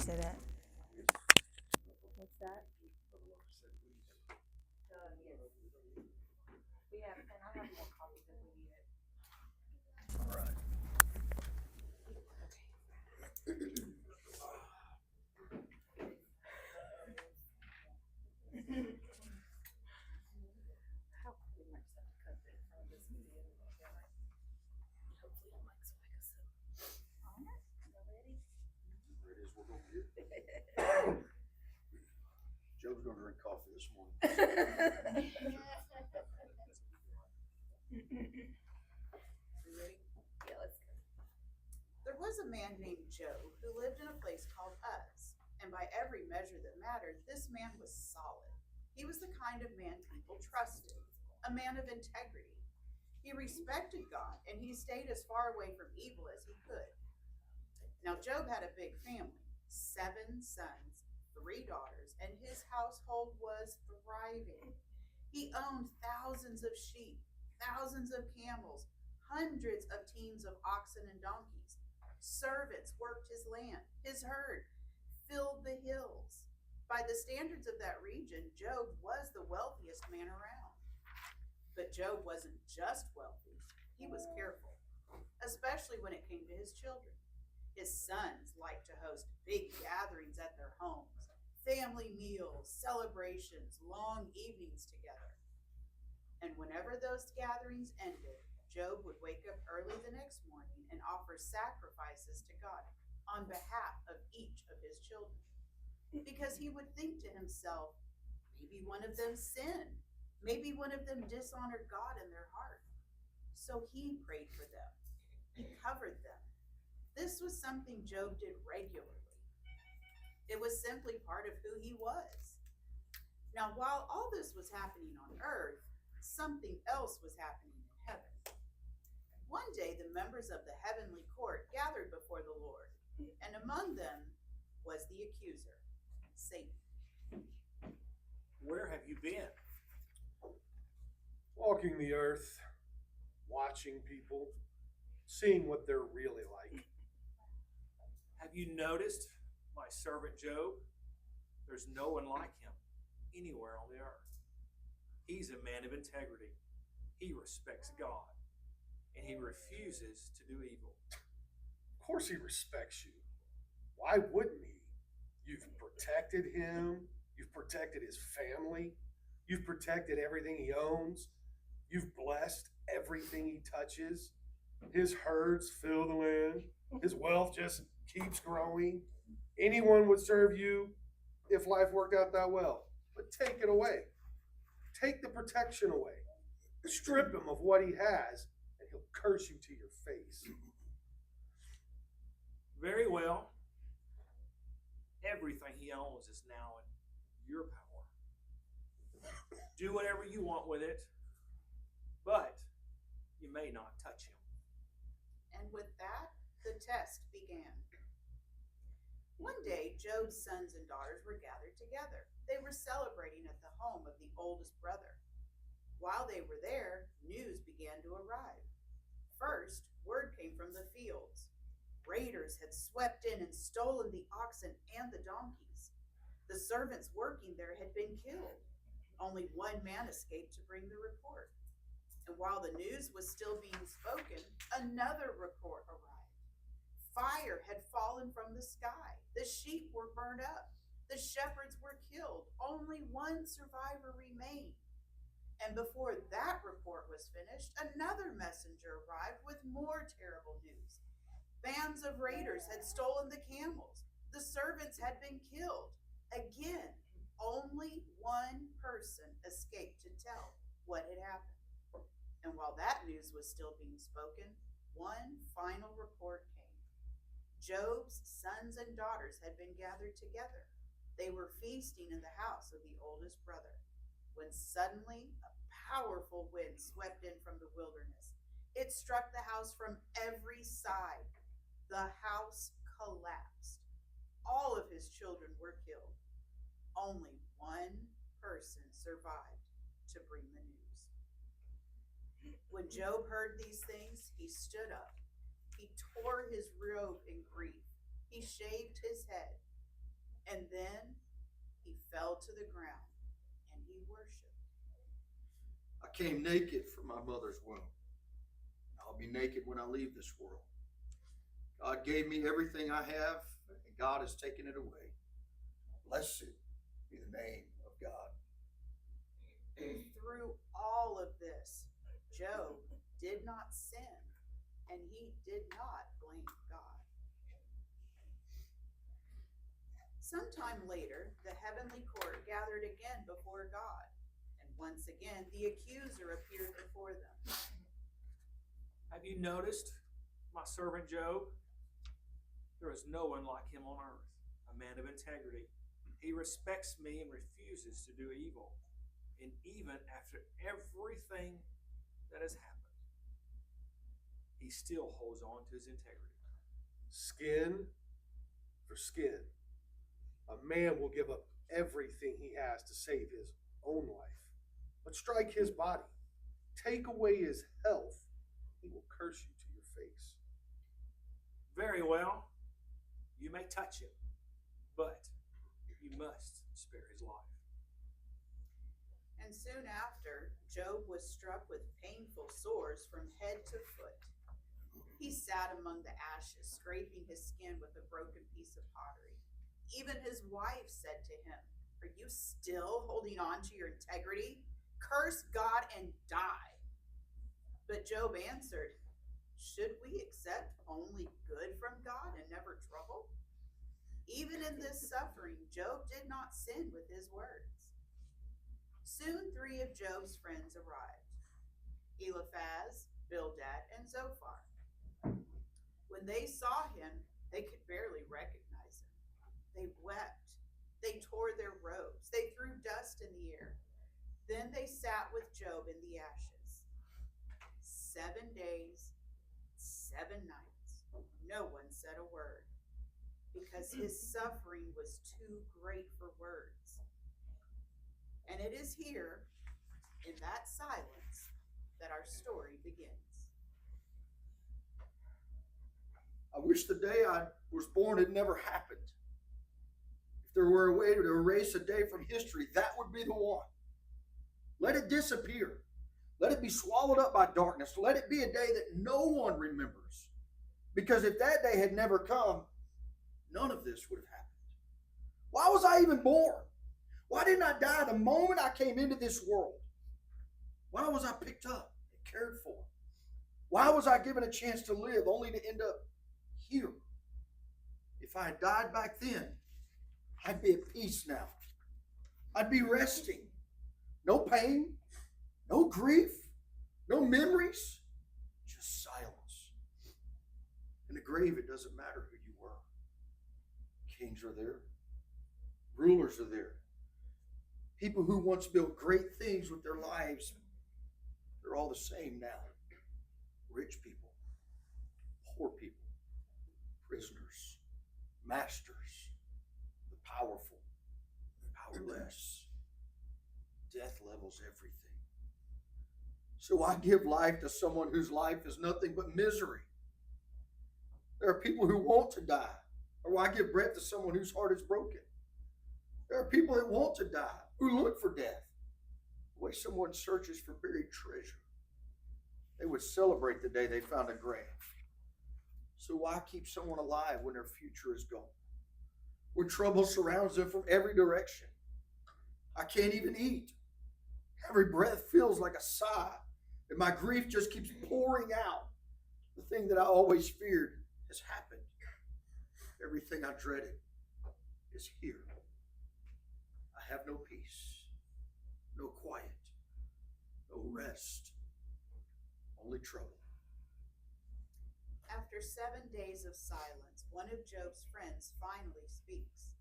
say that? What's that? Yes. We have, and I have more copies if we need it. All right. How we might just have to cut it from this video. Hopefully it likes what I said. All right, ready? There it is. We're gonna get. Joe's gonna drink coffee this morning. Ready? Yeah, let's go. There was a man named Job who lived in a place called Uz, and by every measure that mattered, this man was solid. He was the kind of man people trusted, a man of integrity. He respected God, and he stayed as far away from evil as he could. Now, Job had a big family, 7 sons, 3 daughters, and his household was thriving. He owned thousands of sheep, thousands of camels, hundreds of teams of oxen and donkeys. Servants worked his land, his herd filled the hills. By the standards of that region, Job was the wealthiest man around. But Job wasn't just wealthy, he was careful, especially when it came to his children. His sons liked to host big gatherings at their homes, family meals, celebrations, long evenings together. And whenever those gatherings ended, Job would wake up early the next morning and offer sacrifices to God on behalf of each of his children. Because he would think to himself, maybe one of them sinned, maybe one of them dishonored God in their heart. So he prayed for them, he covered them. This was something Job did regularly. It was simply part of who he was. Now, while all this was happening on earth, something else was happening in heaven. One day, the members of the heavenly court gathered before the Lord, and among them was the accuser, Satan. Where have you been? Walking the earth, watching people, seeing what they're really like. Have you noticed my servant Job? There's no one like him anywhere on the earth. He's a man of integrity. He respects God, and he refuses to do evil. Of course he respects you. Why wouldn't he? You've protected him. You've protected his family. You've protected everything he owns. You've blessed everything he touches. His herds fill the land. His wealth just keeps growing. Anyone would serve you if life worked out that well. But take it away. Take the protection away. Strip him of what he has, and he'll curse you to your face. Very well. Everything he owns is now in your power. Do whatever you want with it, but you may not touch him. And with that, the test began. One day, Job's sons and daughters were gathered together. They were celebrating at the home of the oldest brother. While they were there, news began to arrive. First, word came from the fields. Raiders had swept in and stolen the oxen and the donkeys. The servants working there had been killed. Only one man escaped to bring the report. And while the news was still being spoken, another report arrived. Fire had fallen from the sky. The sheep were burned up. The shepherds were killed. Only one survivor remained. And before that report was finished, another messenger arrived with more terrible news. Bands of raiders had stolen the camels. The servants had been killed. Again, only one person escaped to tell what had happened. And while that news was still being spoken, one final report came. Job's sons and daughters had been gathered together. They were feasting in the house of the oldest brother, when suddenly a powerful wind swept in from the wilderness. It struck the house from every side. The house collapsed. All of his children were killed. Only one person survived to bring the news. When Job heard these things, he stood up. He tore his robe in grief. He shaved his head. And then he fell to the ground and he worshiped. I came naked from my mother's womb. I'll be naked when I leave this world. God gave me everything I have, and God has taken it away. Blessed be the name of God. Through all of this, Job did not sin, and he did not blame God. Sometime later, the heavenly court gathered again before God, and once again the accuser appeared before them. Have you noticed my servant Job? There is no one like him on earth, a man of integrity. He respects me and refuses to do evil. And even after everything that has happened, he still holds on to his integrity. Skin for skin. A man will give up everything he has to save his own life. But strike his body, take away his health, he will curse you to your face. Very well, you may touch him, but you must spare his life. And soon after, Job was struck with painful sores from head to foot. He sat among the ashes, scraping his skin with a broken piece of pottery. Even his wife said to him, "Are you still holding on to your integrity? Curse God and die." But Job answered, "Should we accept only good from God and never trouble?" Even in this suffering, Job did not sin with his words. Soon 3 of Job's friends arrived: Eliphaz, Bildad, and Zophar. When they saw him, they could barely recognize him. They wept. They tore their robes. They threw dust in the air. Then they sat with Job in the ashes. 7 days, 7 nights. No one said a word, because his suffering was too great for words. And it is here, in that silence, that our story begins. I wish the day I was born had never happened. If there were a way to erase a day from history, that would be the one. Let it disappear. Let it be swallowed up by darkness. Let it be a day that no one remembers. Because if that day had never come, none of this would have happened. Why was I even born? Why didn't I die the moment I came into this world? Why was I picked up and cared for? Why was I given a chance to live only to end up here? If I had died back then, I'd be at peace now. I'd be resting. No pain, no grief, no memories, just silence. In the grave, it doesn't matter who you were. Kings are there. Rulers are there. People who once built great things with their lives, they're all the same now. Rich people, poor people, prisoners, masters, the powerful, the powerless. Death levels everything. So I give life to someone whose life is nothing but misery. There are people who want to die, or I give breath to someone whose heart is broken. There are people that want to die, who look for death, the way someone searches for buried treasure. They would celebrate the day they found a grave. So why keep someone alive when their future is gone? When trouble surrounds them from every direction? I can't even eat. Every breath feels like a sigh, and my grief just keeps pouring out. The thing that I always feared has happened. Everything I dreaded is here. I have no peace, no quiet, no rest, only trouble. After 7 days of silence, one of Job's friends finally speaks.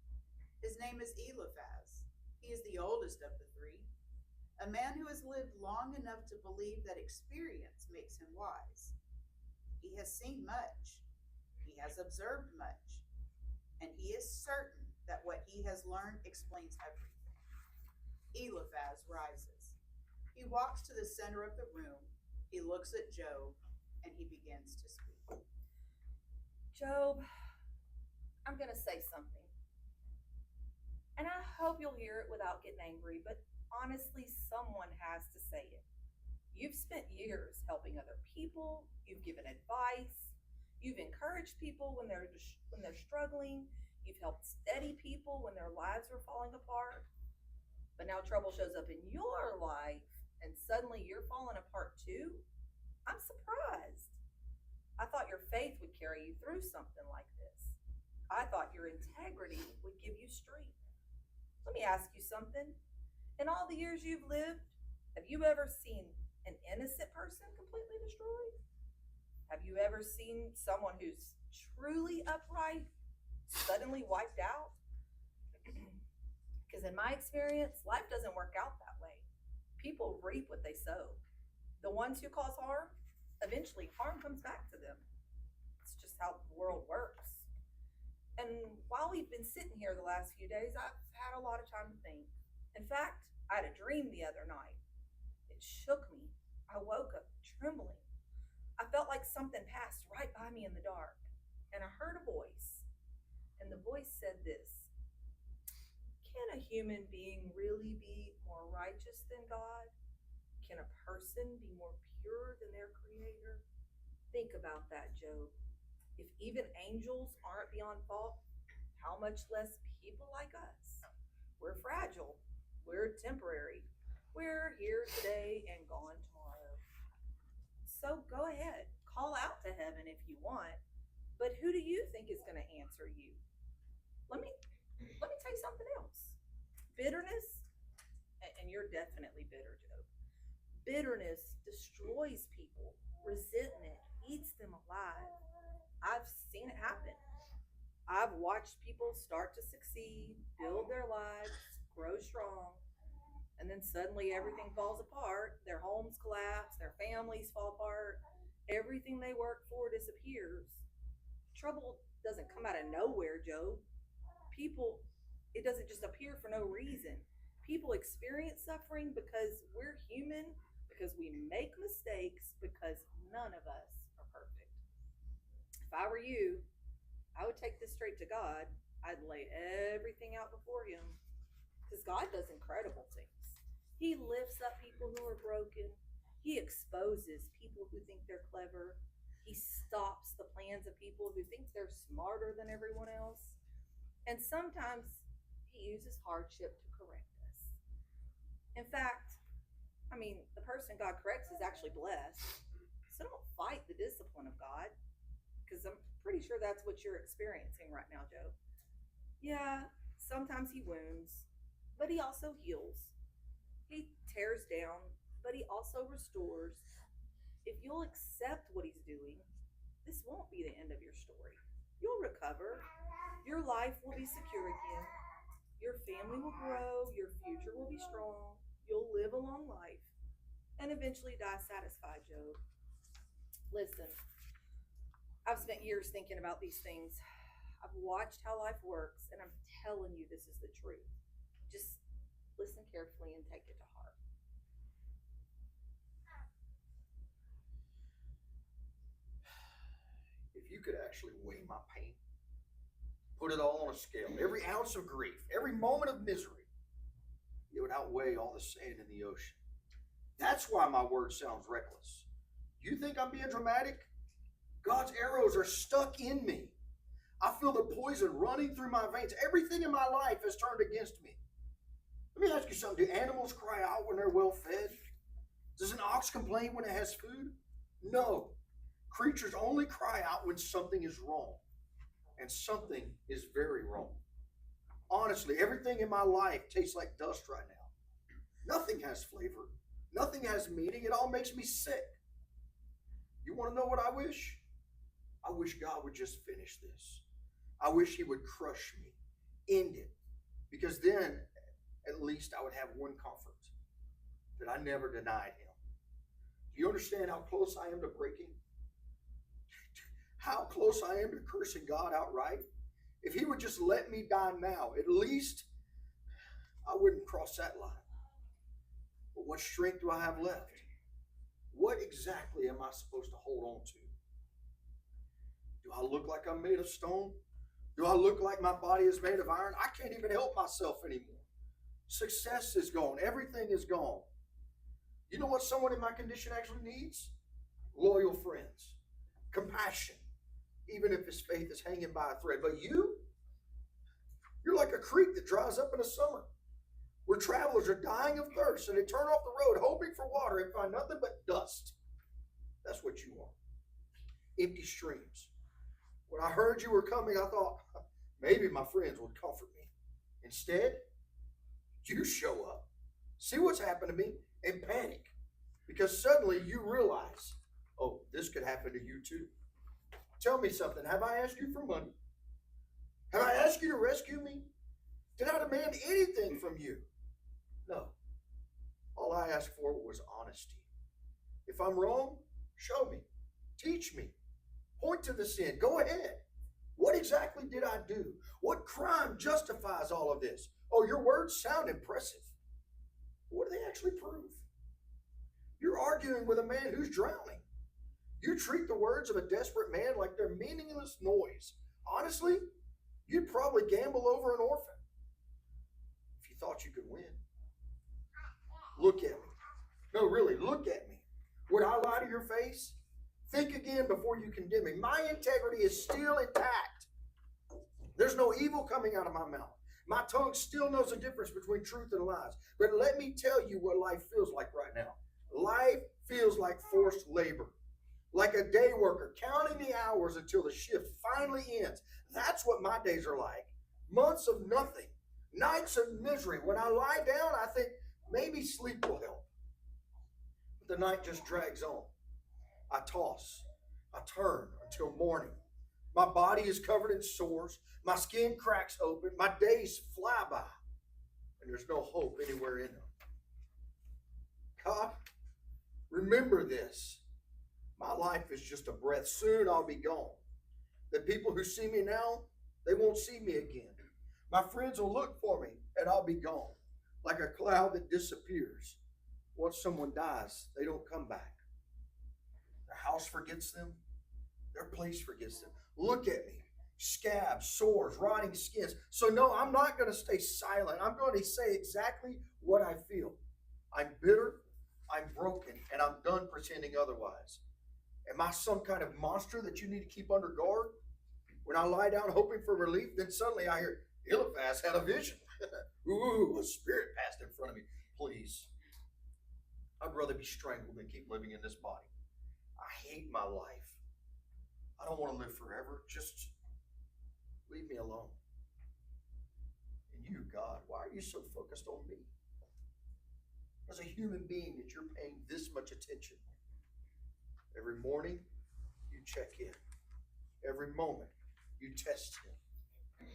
His name is Eliphaz. He is the oldest of the 3, a man who has lived long enough to believe that experience makes him wise. He has seen much, he has observed much, and he is certain that what he has learned explains everything. Eliphaz rises. He walks to the center of the room, he looks at Job, and he begins to speak. Job, I'm going to say something. hope you'll hear it without getting angry, but honestly, someone has to say it. You've spent years helping other people. You've given advice. You've encouraged people when they're struggling. You've helped steady people when their lives were falling apart. But now trouble shows up in your life, and suddenly you're falling apart too? I'm surprised. I thought your faith would carry you through something like this. I thought your integrity would give you strength. Let me ask you something. In all the years you've lived, have you ever seen an innocent person completely destroyed? Have you ever seen someone who's truly upright suddenly wiped out? Because in my experience, life doesn't work out that way. People reap what they sow. The ones who cause harm, eventually harm comes back to them. It's just how the world works. And while we've been sitting here the last few days, I've had a lot of time to think. In fact, I had a dream the other night. It shook me. I woke up trembling. I felt like something passed right by me in the dark. And I heard a voice. And the voice said this: can a human being really be more righteous than God? Can a person be more pure than their creator? Think about that, Job. If even angels aren't beyond fault, how much less people like us? We're fragile. We're temporary. We're here today and gone tomorrow. So go ahead, call out to heaven if you want, but who do you think is going to answer you? Let me tell you something else. Bitterness, and you're definitely bitter, Job. Bitterness destroys people. Resentment eats them alive. I've seen it happen. I've watched people start to succeed, build their lives, grow strong, and then suddenly everything falls apart. Their homes collapse, their families fall apart, everything they worked for disappears. Trouble doesn't come out of nowhere, Job. It doesn't just appear for no reason. People experience suffering because we're human, because we make mistakes, because none of us are perfect. If I were you, I would take this straight to God. I'd lay everything out before him, because God does incredible things. He lifts up people who are broken. He exposes people who think they're clever. He stops the plans of people who think they're smarter than everyone else. And sometimes he uses hardship to correct us. In fact, the person God corrects is actually blessed. So don't fight the discipline of God, because I'm pretty sure that's what you're experiencing right now, Job. Yeah, sometimes he wounds, but he also heals. He tears down, but he also restores. If you'll accept what he's doing, this won't be the end of your story. You'll recover. Your life will be secure again. Your family will grow. Your future will be strong. You'll live a long life and eventually die satisfied, Job. Listen, I've spent years thinking about these things. I've watched how life works, and I'm telling you this is the truth. Just listen carefully and take it to heart. If you could actually weigh my pain, put it all on a scale, every ounce of grief, every moment of misery, it would outweigh all the sand in the ocean. That's why my word sounds reckless. You think I'm being dramatic? God's arrows are stuck in me. I feel the poison running through my veins. Everything in my life has turned against me. Let me ask you something. Do animals cry out when they're well fed? Does an ox complain when it has food? No. Creatures only cry out when something is wrong. And something is very wrong. Honestly, everything in my life tastes like dust right now. Nothing has flavor. Nothing has meaning. It all makes me sick. You want to know what I wish? I wish God would just finish this. I wish he would crush me, end it. Because then, at least I would have one comfort, that I never denied him. Do you understand how close I am to breaking? How close I am to cursing God outright? If he would just let me die now, at least I wouldn't cross that line. But what strength do I have left? What exactly am I supposed to hold on to? Do I look like I'm made of stone? Do I look like my body is made of iron? I can't even help myself anymore. Success is gone. Everything is gone. You know what someone in my condition actually needs? Loyal friends, compassion, even if his faith is hanging by a thread. But you're like a creek that dries up in the summer, where travelers are dying of thirst and they turn off the road hoping for water and find nothing but dust. That's what you are. Empty streams. When I heard you were coming, I thought maybe my friends would comfort me. Instead, you show up, see what's happened to me, and panic. Because suddenly you realize, oh, this could happen to you too. Tell me something. Have I asked you for money? Have I asked you to rescue me? Did I demand anything from you? No. All I asked for was honesty. If I'm wrong, show me. Teach me. Point to the sin. Go ahead. What exactly did I do? What crime justifies all of this? Oh, your words sound impressive. What do they actually prove? You're arguing with a man who's drowning. You treat the words of a desperate man like they're meaningless noise. Honestly, you'd probably gamble over an orphan if you thought you could win. Look at me. No, really, look at me. Would I lie to your face? Think again before you condemn me. My integrity is still intact. There's no evil coming out of my mouth. My tongue still knows the difference between truth and lies. But let me tell you what life feels like right now. Life feels like forced labor. Like a day worker counting the hours until the shift finally ends. That's what my days are like. Months of nothing. Nights of misery. When I lie down, I think maybe sleep will help. But the night just drags on. I toss. I turn until morning. My body is covered in sores. My skin cracks open. My days fly by. And there's no hope anywhere in them. God, remember this. My life is just a breath. Soon I'll be gone. The people who see me now, they won't see me again. My friends will look for me and I'll be gone. Like a cloud that disappears. Once someone dies, they don't come back. Their house forgets them. Their place forgets them. Look at me. Scabs, sores, rotting skins. So no, I'm not going to stay silent. I'm going to say exactly what I feel. I'm bitter, I'm broken, and I'm done pretending otherwise. Am I some kind of monster that you need to keep under guard? When I lie down hoping for relief, then suddenly I hear, Eliphaz had a vision. Ooh, a spirit passed in front of me. Please. I'd rather be strangled than keep living in this body. I hate my life. I don't want to live forever. Just leave me alone. And you, God, why are you so focused on me? As a human being that you're paying this much attention. Every morning, you check in. Every moment, you test him.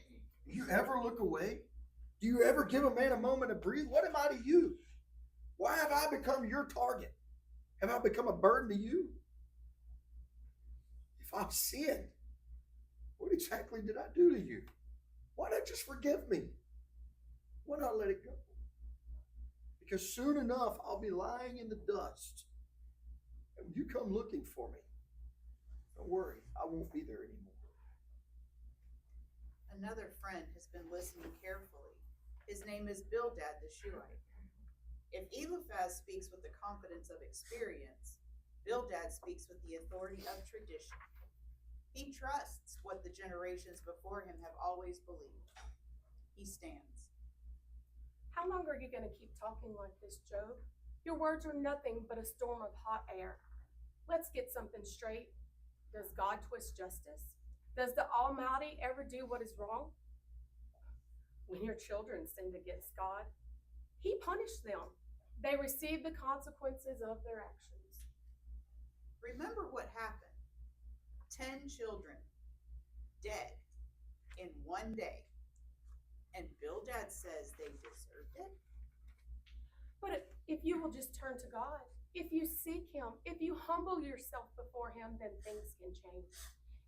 Do you ever look away? Do you ever give a man a moment to breathe? What am I to you? Why have I become your target? Have I become a burden to you? If I've sinned, what exactly did I do to you? Why not just forgive me? Why not let it go? Because soon enough, I'll be lying in the dust. And when you come looking for me, don't worry, I won't be there anymore. Another friend has been listening carefully. His name is Bildad the Shuhite. If Eliphaz speaks with the confidence of experience, Bildad speaks with the authority of tradition. He trusts what the generations before him have always believed. He stands. How long are you going to keep talking like this, Job? Your words are nothing but a storm of hot air. Let's get something straight. Does God twist justice? Does the Almighty ever do what is wrong? When your children sinned against God, He punished them. They received the consequences of their actions. Remember what happened. 10 children dead in one day. And Bildad says they deserved it? But if you will just turn to God, if you seek Him, if you humble yourself before Him, then things can change.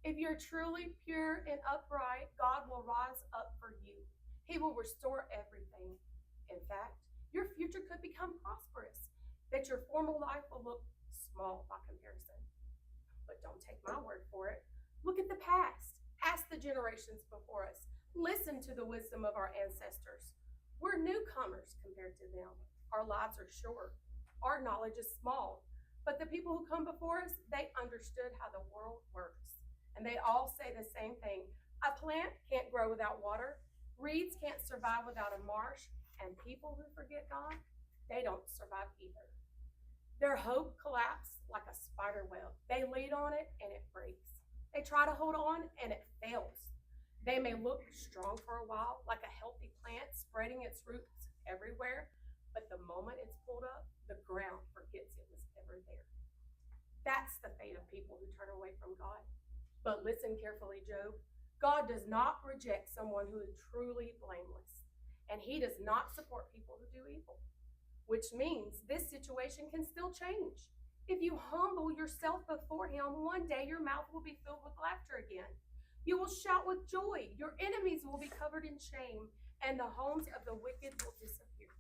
If you're truly pure and upright, God will rise up for you. He will restore everything. In fact, your future could become prosperous, that your former life will look small by comparison. But don't take my word for it. Look at the past. Ask the generations before us. Listen to the wisdom of our ancestors. We're newcomers compared to them. Our lives are short. Our knowledge is small. But the people who come before us, they understood how the world works. And they all say the same thing. A plant can't grow without water. Reeds can't survive without a marsh. And people who forget God, they don't survive either. Their hope collapsed like a spider web. They lean on it and it breaks. They try to hold on and it fails. They may look strong for a while, like a healthy plant spreading its roots everywhere, but the moment it's pulled up, the ground forgets it was ever there. That's the fate of people who turn away from God. But listen carefully, Job. God does not reject someone who is truly blameless, and he does not support people who do evil, which means this situation can still change. If you humble yourself before him, one day your mouth will be filled with laughter again. You will shout with joy. Your enemies will be covered in shame, and the homes of the wicked will disappear.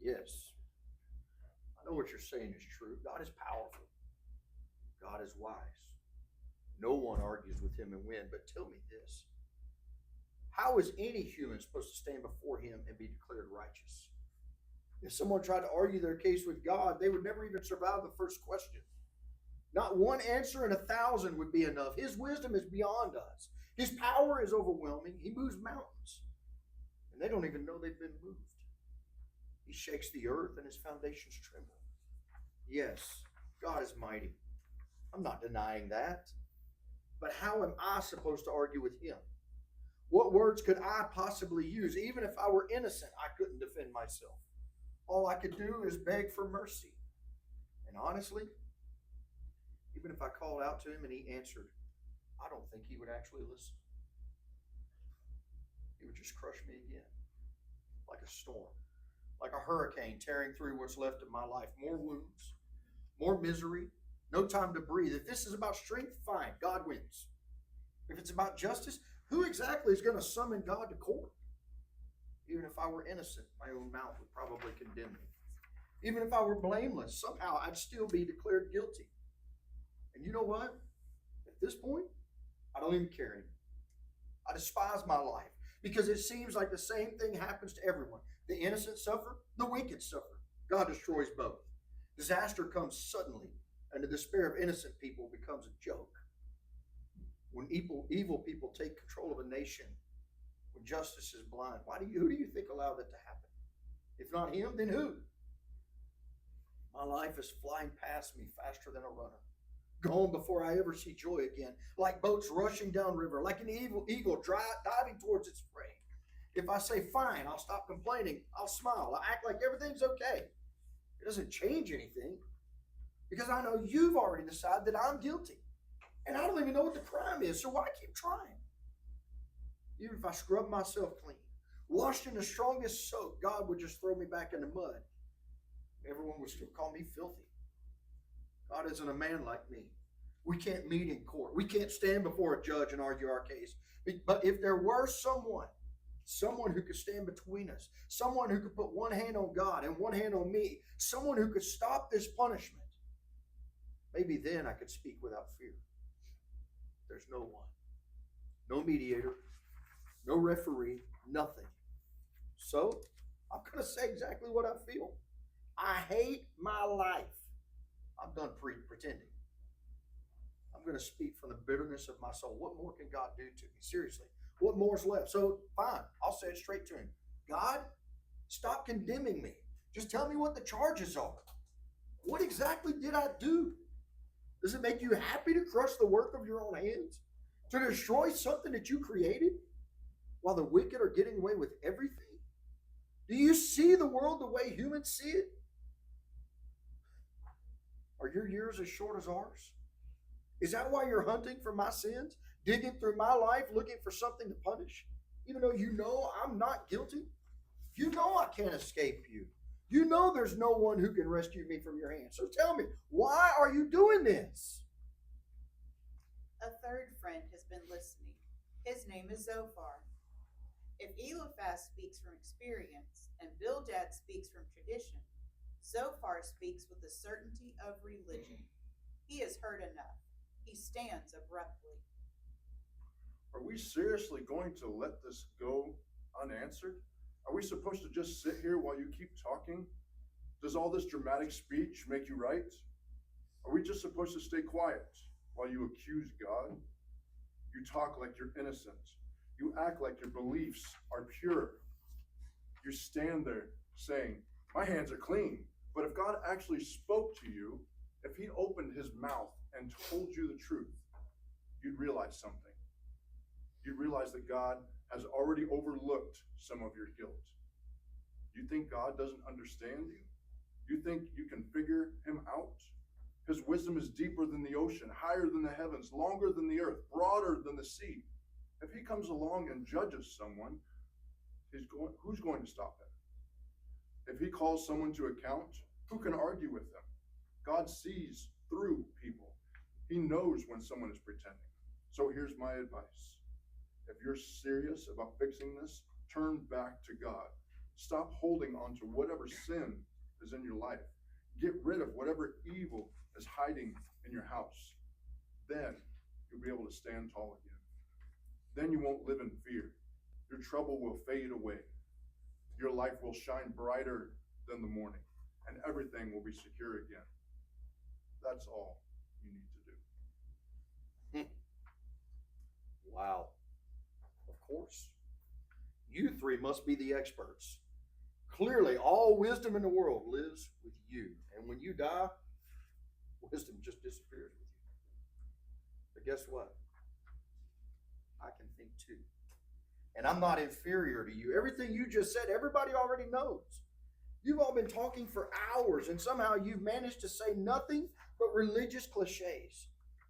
Yes, I know what you're saying is true. God is powerful. God is wise. No one argues with him and win. But tell me this. How is any human supposed to stand before him and be declared righteous? If someone tried to argue their case with God, they would never even survive the first question. Not one answer in 1,000 would be enough. His wisdom is beyond us. His power is overwhelming. He moves mountains, and they don't even know they've been moved. He shakes the earth, and his foundations tremble. Yes, God is mighty. I'm not denying that. But how am I supposed to argue with him? What words could I possibly use? Even if I were innocent, I couldn't defend myself. All I could do is beg for mercy. And honestly, even if I called out to him and he answered, I don't think he would actually listen. He would just crush me again, like a storm, like a hurricane tearing through what's left of my life. More wounds, more misery, no time to breathe. If this is about strength, fine, God wins. If it's about justice, who exactly is going to summon God to court? Even if I were innocent, my own mouth would probably condemn me. Even if I were blameless, somehow I'd still be declared guilty. And you know what? At this point, I don't even care anymore. I despise my life because it seems like the same thing happens to everyone. The innocent suffer, the wicked suffer. God destroys both. Disaster comes suddenly, and the despair of innocent people becomes a joke. When evil people take control of a nation, when justice is blind, who do you think allowed that to happen? If not him, then who? My life is flying past me faster than a runner, gone before I ever see joy again, like boats rushing downriver, like an eagle diving towards its prey. If I say, fine, I'll stop complaining, I'll smile, I'll act like everything's okay. It doesn't change anything, because I know you've already decided that I'm guilty. And I don't even know what the crime is, so why keep trying? Even if I scrub myself clean, washed in the strongest soap, God would just throw me back in the mud. Everyone would still call me filthy. God isn't a man like me. We can't meet in court. We can't stand before a judge and argue our case. But if there were someone who could stand between us, someone who could put one hand on God and one hand on me, someone who could stop this punishment, maybe then I could speak without fear. There's no one. No mediator, no referee, nothing. So, I'm going to say exactly what I feel. I hate my life. I'm done pretending. I'm going to speak from the bitterness of my soul. What more can God do to me? Seriously, what more is left? So, fine, I'll say it straight to him. God, stop condemning me. Just tell me what the charges are. What exactly did I do? Does it make you happy to crush the work of your own hands? To destroy something that you created? While the wicked are getting away with everything? Do you see the world the way humans see it? Are your years as short as ours? Is that why you're hunting for my sins? Digging through my life looking for something to punish? Even though you know I'm not guilty? You know I can't escape you. You know there's no one who can rescue me from your hand. So tell me, why are you doing this? A third friend has been listening. His name is Zophar. If Eliphaz speaks from experience and Bildad speaks from tradition, Zophar speaks with the certainty of religion. He has heard enough. He stands abruptly. Are we seriously going to let this go unanswered? Are we supposed to just sit here while you keep talking? Does all this dramatic speech make you right? Are we just supposed to stay quiet while you accuse God? You talk like you're innocent. You act like your beliefs are pure. You stand there saying, my hands are clean. But if God actually spoke to you, if he opened his mouth and told you the truth, you'd realize something. You'd realize that God has already overlooked some of your guilt. You think God doesn't understand you? You think you can figure him out? His wisdom is deeper than the ocean, higher than the heavens, longer than the earth, broader than the sea. If he comes along and judges someone, who's going to stop him? If he calls someone to account, who can argue with them? God sees through people. He knows when someone is pretending. So here's my advice. If you're serious about fixing this, turn back to God. Stop holding on to whatever sin is in your life. Get rid of whatever evil is hiding in your house. Then you'll be able to stand tall again. Then you won't live in fear. Your trouble will fade away. Your life will shine brighter than the morning, and everything will be secure again. That's all you need to do. Wow. Of course. You three must be the experts. Clearly, all wisdom in the world lives with you. And when you die, wisdom just disappears with you. But guess what? I can think too. And I'm not inferior to you. Everything you just said, everybody already knows. You've all been talking for hours, and somehow you've managed to say nothing but religious cliches.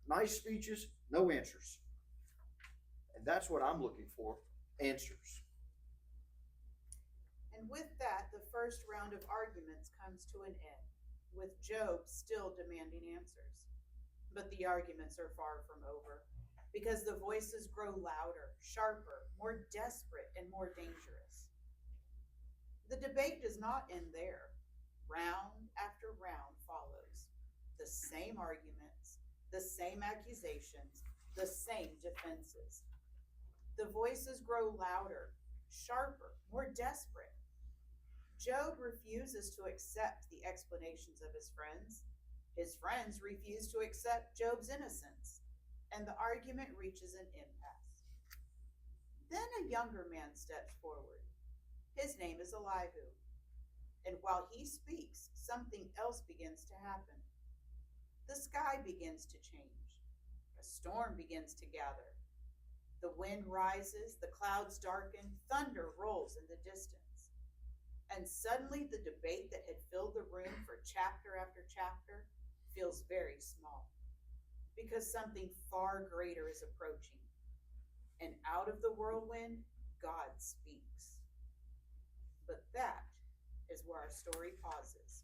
Nice speeches, no answers. And that's what I'm looking for, answers. And with that, the first round of arguments comes to an end, with Job still demanding answers. But the arguments are far from over, because the voices grow louder, sharper, more desperate, and more dangerous. The debate does not end there. Round after round follows. The same arguments, the same accusations, the same defenses. The voices grow louder, sharper, more desperate. Job refuses to accept the explanations of his friends. His friends refuse to accept Job's innocence, and the argument reaches an impasse. Then a younger man steps forward. His name is Elihu, and while he speaks, something else begins to happen. The sky begins to change. A storm begins to gather. The wind rises, the clouds darken, thunder rolls in the distance. And suddenly the debate that had filled the room for chapter after chapter feels very small, because something far greater is approaching. And out of the whirlwind, God speaks. But that is where our story pauses.